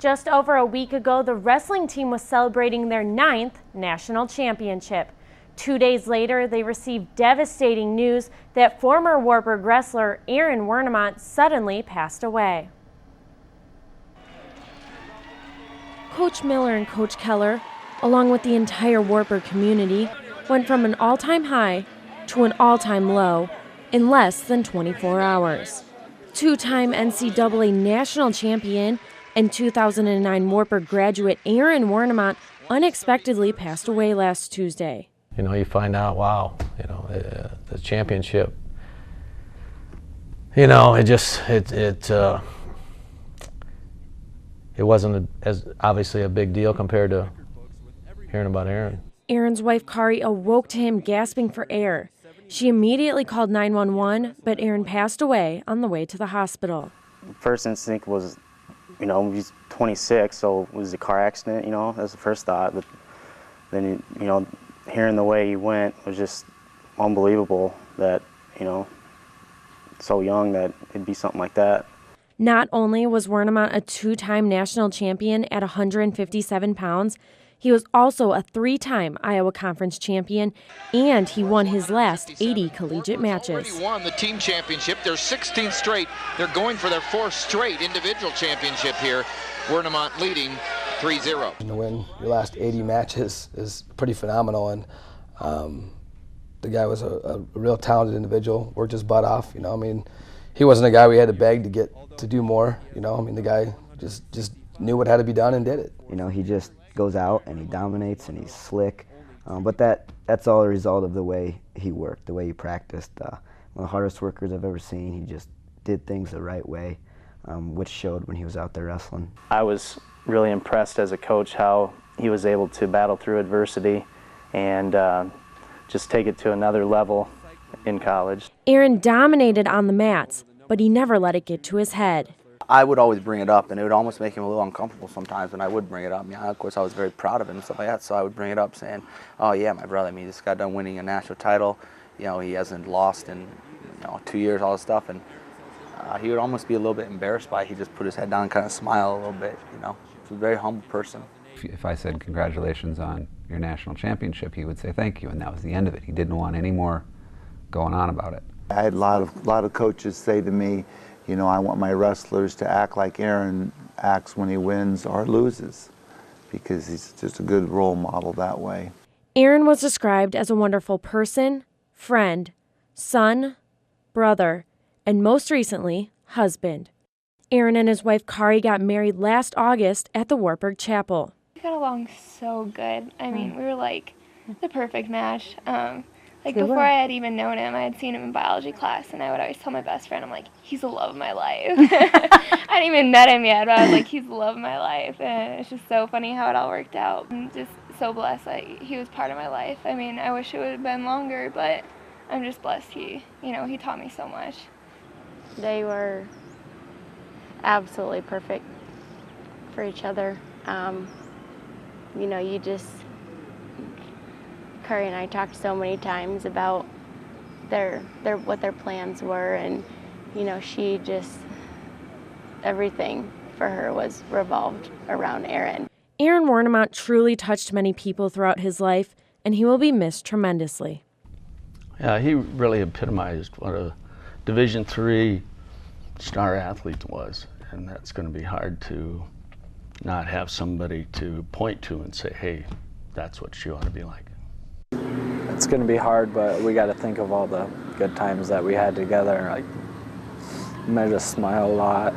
Just over a week ago, the wrestling team was celebrating their 9th national championship. 2 days later, they received devastating news that former Wartburg wrestler Aaron Wernimont suddenly passed away. Coach Miller and Coach Keller, along with the entire Wartburg community, went from an all-time high to an all-time low in less than 24 hours. Two-time NCAA National Champion and 2009 Wartburg graduate Aaron Wernimont unexpectedly passed away last Tuesday. You know, you find out, wow, the championship, it wasn't as obviously a big deal compared to hearing about Aaron. Aaron's wife, Kari, awoke to him gasping for air. She immediately called 911, but Aaron passed away on the way to the hospital. First instinct was, he's 26, so it was a car accident, that's the first thought. But then, hearing the way he went was just unbelievable that, so young that it'd be something like that. Not only was Wernimont a two-time national champion at 157 pounds, he was also a three-time Iowa Conference champion, and he won his last 80 collegiate matches. Already won the team championship. They're 16 straight. They're going for their 4th straight individual championship here. Wernimont leading 3-0. To win your last 80 matches is pretty phenomenal, and the guy was a real talented individual, worked his butt off. He wasn't a guy we had to beg to get to do more. The guy just knew what had to be done and did it. He just goes out and he dominates and he's slick, but that's all a result of the way he worked, the way he practiced. One of the hardest workers I've ever seen. He just did things the right way, which showed when he was out there wrestling. I was really impressed as a coach how he was able to battle through adversity and just take it to another level in college. Aaron dominated on the mats, but he never let it get to his head. I would always bring it up, and it would almost make him a little uncomfortable sometimes when I would bring it up. Of course, I was very proud of him and stuff like that, so I would bring it up saying, oh yeah, my brother, he just got done winning a national title. He hasn't lost in 2 years, all this stuff, and he would almost be a little bit embarrassed by it. He just put his head down and kind of smile a little bit, He's a very humble person. If I said congratulations on your national championship, he would say thank you, and that was the end of it. He didn't want any more going on about it. I had a lot of coaches say to me, I want my wrestlers to act like Aaron acts when he wins or loses, because he's just a good role model that way. Aaron was described as a wonderful person, friend, son, brother, and most recently, husband. Aaron and his wife Kari got married last August at the Wartburg Chapel. We got along so good. We were like the perfect match. Before I had even known him, I had seen him in biology class, and I would always tell my best friend, I'm like, he's the love of my life. I hadn't even met him yet, but I was like, he's the love of my life. And it's just so funny how it all worked out. I'm just so blessed that he was part of my life. I wish it would have been longer, but I'm just blessed he taught me so much. They were absolutely perfect for each other. Kari and I talked so many times about what their plans were, and she just, everything for her was revolved around Aaron. Aaron Wernimont truly touched many people throughout his life, and he will be missed tremendously. Yeah, he really epitomized what a Division III star athlete was, and that's going to be hard to not have somebody to point to and say, hey, that's what you ought to be like. It's going to be hard, but we got to think of all the good times that we had together. I just smile a lot.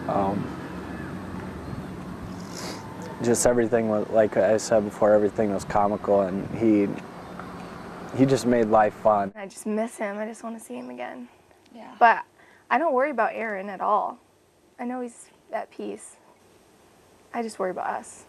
Just everything was, like I said before, everything was comical, and he just made life fun. I just miss him. I just want to see him again. Yeah. But I don't worry about Aaron at all. I know he's at peace. I just worry about us.